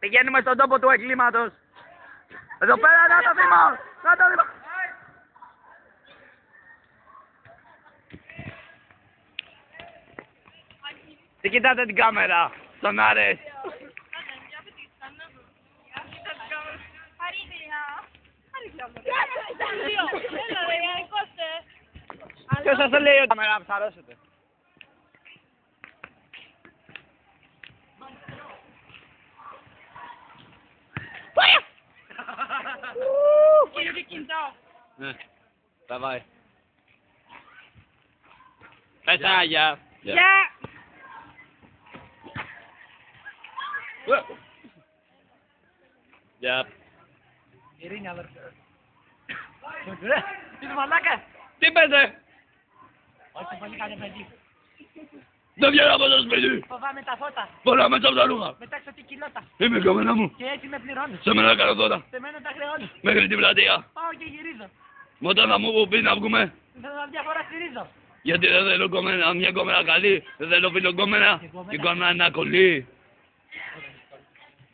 Πηγαίνουμε στον τόπο του εγκλήματος. Εδώ πέρα, να το θύμα! Να το θύμα! Τι κοιτάτε την κάμερα, στον Άρες. Ποιος σας το λέει ότι κάμερα να ψαρώσετε. Ναι, давай. Πέσα, γεια. Γεια! Γεια. Ειρήνη, αδερφέ. Τι μαλάκα! Τι πέσε! Όχι, πολύ καλό παιδί. Δεν βγαίνω από το σπίτι! Φοβάμαι τα φώτα. Φοράμε τα ψαρούχα! Μετάξω την κοιλώτα. Είμαι η κόμενα μου! Και έτσι με πληρώνει. Σε μένα κάνω τώρα! Σε μένα τα χρεώνει. Μέχρι την πλατεία! Πάω και γυρίζω. Όταν θα μου πεις να βγούμε! Θα διαφορά στηρίζω. Γιατί δεν θέλω κόμενα, μια κόμενα καλή! Δεν θέλω φιλοκόμενα! Και κόμενα ένα κολλή!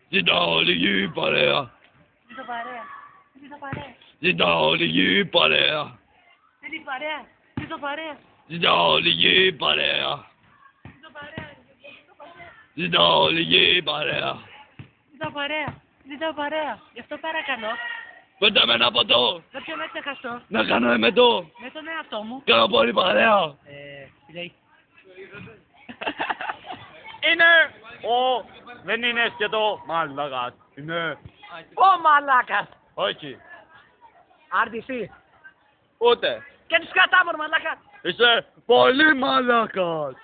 Ζητάω λίγη παρέα! Ζήτω παρέα. Ζήτω παρέα. Ζητάω λίγη παρέα! Θέλεις παρέα. Ζήτω παρέα. Ζητάω λίγη παρέα! Ζήτω παρέα. Ζητάω λίγη παρέα! Ζήτω παρέα. Ζήτω παρέα. Γι' αυτό παρακαλώ. Πέτε με ένα ποτό! Δεν πιο να ξεχαστώ. Να κάνω εμετό! Με τον εαυτό μου. Κάνω πολύ παρέα! Τι λέει. Είναι ο... Δεν είναι σκέτο μαλάκας. Είναι... Ο μαλάκας. Όχι. Άρτηση. Ούτε. Και τους κατάμορ μαλάκα. Είσαι πολύ μαλάκας.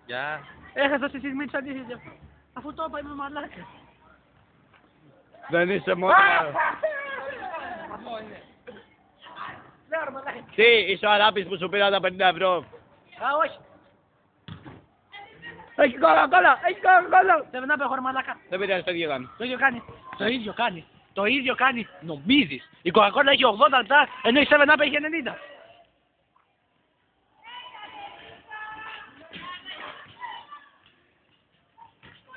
Γεια. Έχασα στη στιγμή της αντίθεσης. Αφού το είπα είμαι μαλάκα. Δεν είσαι μόνο... Ναι, ρε μαλάκα. Τι, είσαι ο Αράπης που σου πήρα τα 50 ευρώ. Α, όχι. Έχει κόλλα, έχει κόλλα. Δεν έχω ρε μαλάκα. Δεν πειράζει, το ίδιο κάνει. Το ίδιο κάνει. Το ίδιο κάνει. Το ίδιο κάνει. Νομίζεις. Η Coca-Cola έχει 80 λεπτά, ενώ η 7up έχει 90.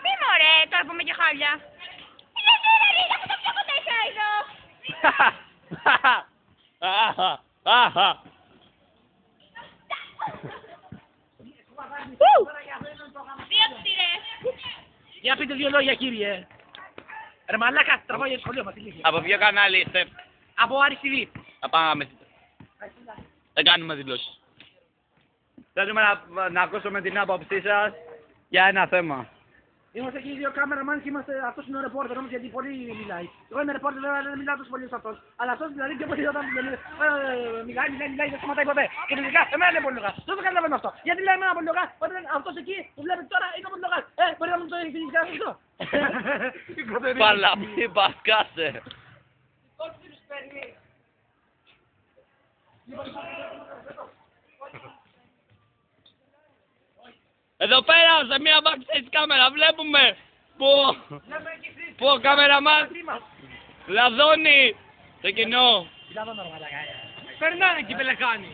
Μη μωρέ, τώρα πούμε και χάλια. Είναι τώρα λίγα που το πιο κοντά είσαι εδώ. Δύο κτηρές. Για πείτε δύο λόγια κύριε. Ρε μαλάκα, τραβάω για σχολείο μας. Από ποιο κανάλι είστε? Από Άρης TV. Θα πάμε. Δεν κάνουμε δηλώσεις. Θέλουμε να ακούσουμε την άποψή σας για ένα θέμα. Είμαστε και οι δύο κάμεραμαν και είμαστε, αυτός είναι ο ρεπόρτερ όμως γιατί πολύ μιλάει. Εγώ είμαι ρεπόρτερ, δεν μιλάω τόσο πολύ σε αυτός. Αλλά αυτός δηλαδή πιο πολύ όταν μιλάει, δεν σταματάει ποτέ. Και τελικά, εμένα είναι πολύ λογά. Δεν το καταλαβαίνω αυτό. Γιατί λέει εμένα πολύ λογά, όταν αυτός εκεί που βλέπει τώρα είναι πολύ λογά. Μπορεί να μου το εξηγήσει αυτό. Παλαμή μπασκάσε. Εδώ πέρα σε μια backstage κάμερα βλέπουμε που ο καμεραμάν λαδώνει το κοινό. Περνάνε και οι πελεκάνοι.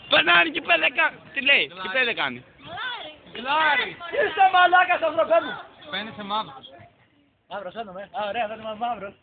Περνάνε και οι πελεκάνοι. Τι λέει, τι πελεκάνοι. Γλάρι. Είσαι μαλάκας ανθρωπέ μου. Φαίνεσαι μαύρος. Μαύρος φαίνομαι. Α, ωραία, φαίνομαι μαύρος.